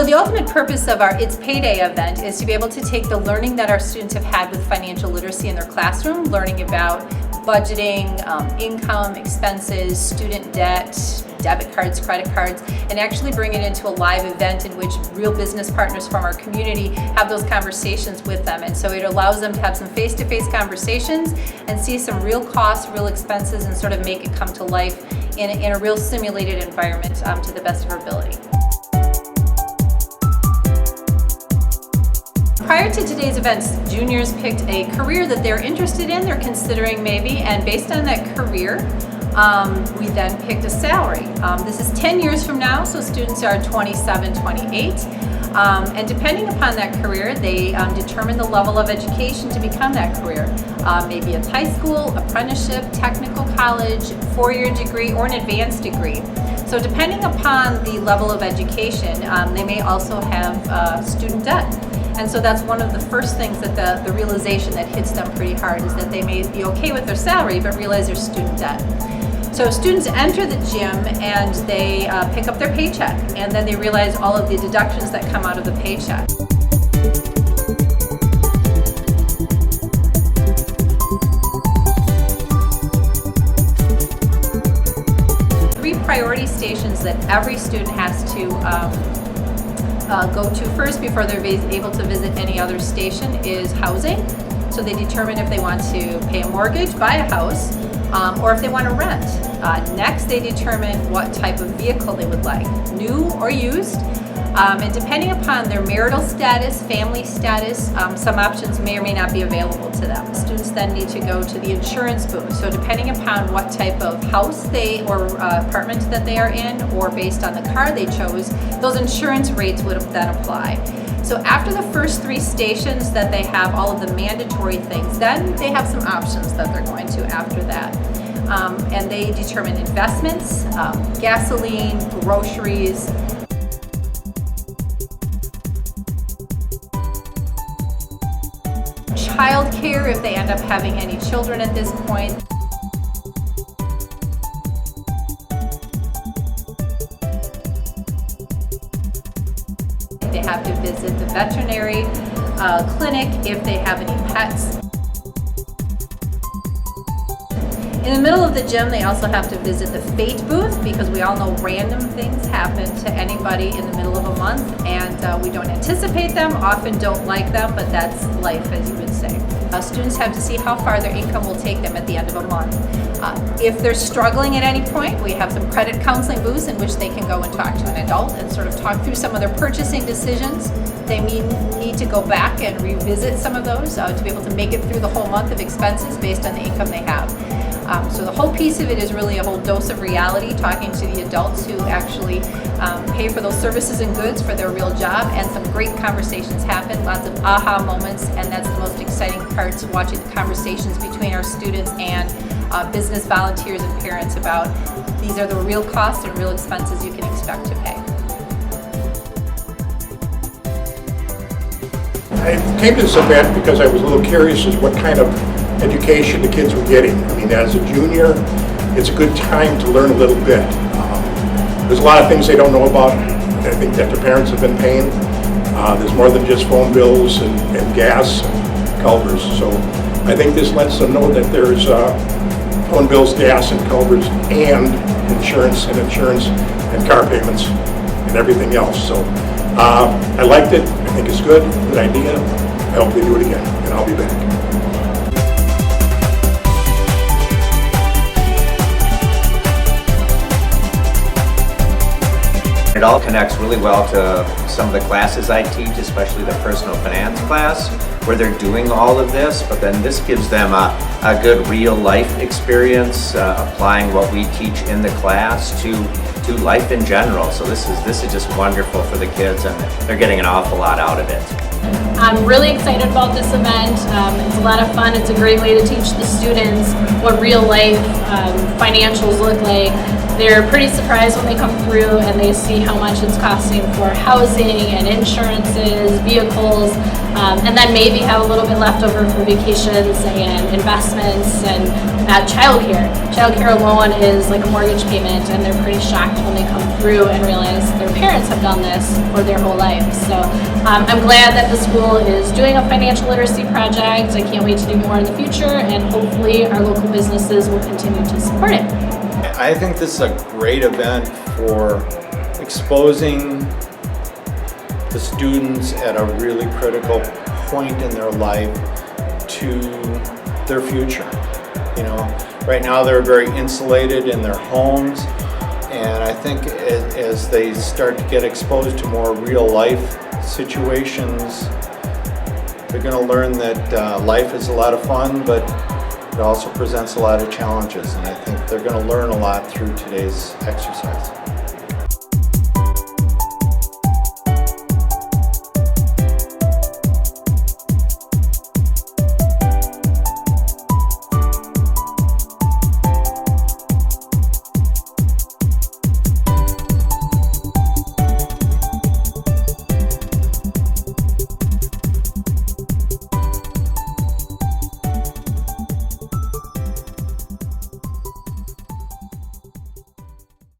So the ultimate purpose of our It's Payday event is to be able to take the learning that our students have had with financial literacy in their classroom, learning about budgeting, income, expenses, student debt, debit cards, credit cards, and actually bring it into a live event in which real business partners from our community have those conversations with them. And so it allows them to have some face-to-face conversations and see some real costs, real expenses, and sort of make it come to life in a real simulated environment to the best of our ability. Prior to today's events, juniors picked a career that they're interested in, they're considering maybe, and based on that career, we then picked a salary. This is 10 years from now, so students are 27, 28. And depending upon that career, they determine the level of education to become that career. Maybe it's high school, apprenticeship, technical college, four-year degree, or an advanced degree. So depending upon the level of education, they may also have student debt. And so that's one of the first things that the realization that hits them pretty hard is that they may be okay with their salary but realize there's student debt. So students enter the gym and they pick up their paycheck, and then they realize all of the deductions that come out of the paycheck. Three priority stations that every student has to go to first before they're able to visit any other station is housing. So they determine if they want to pay a mortgage, buy a house, or if they want to rent. Next, they determine what type of vehicle they would like, new or used. And depending upon their marital status, family status, some options may or may not be available to them. Students then need to go to the insurance booth. So depending upon what type of house or apartment that they are in, or based on the car they chose, those insurance rates would then apply. So after the first three stations that they have all of the mandatory things, then they have some options that they're going to after that. And they determine investments, gasoline, groceries, childcare if they end up having any children at this point. They have to visit the veterinary clinic if they have any pets. In the middle of the gym, they also have to visit the fate booth because we all know random things happen to anybody in the middle of a month, and we don't anticipate them, often don't like them, but that's life, as you would say. Students have to see how far their income will take them at the end of a month. If they're struggling at any point, we have some credit counseling booths in which they can go and talk to an adult and sort of talk through some of their purchasing decisions. They need to go back and revisit some of those to be able to make it through the whole month of expenses based on the income they have. So the whole piece of it is really a whole dose of reality, talking to the adults who actually pay for those services and goods for their real job, and some great conversations happen, lots of aha moments, and that's the most exciting part, watching the conversations between our students and business volunteers and parents about these are the real costs and real expenses you can expect to pay. I came to this event because I was a little curious as what kind of education the kids were getting. I mean, as a junior, it's a good time to learn a little bit. There's a lot of things they don't know about. I think that their parents have been paying. There's more than just phone bills and gas and culvers. So I think this lets them know that there's phone bills, gas, and culvers, and insurance and car payments and everything else. So I liked it. I think it's good idea. I hope they do it again, and I'll be back. It all connects really well to some of the classes I teach, especially the personal finance class, where they're doing all of this, but then this gives them a good real life experience, applying what we teach in the class to life in general. So this is just wonderful for the kids, and they're getting an awful lot out of it. I'm really excited about this event. It's a lot of fun. It's a great way to teach the students what real life financials look like. They're pretty surprised when they come through and they see how much it's costing for housing and insurances, vehicles, and then maybe have a little bit left over for vacations and investments and at childcare. Childcare alone is like a mortgage payment, and they're pretty shocked when they come through and realize their parents have done this for their whole life. So I'm glad that the school is doing a financial literacy project. I can't wait to do more in the future, and hopefully our local businesses will continue to support it. I think this is a great event for exposing the students at a really critical point in their life to their future. You know, right now they're very insulated in their homes, and I think as they start to get exposed to more real life situations, they're going to learn that life is a lot of fun, but it also presents a lot of challenges, and I think they're going to learn a lot through today's exercise.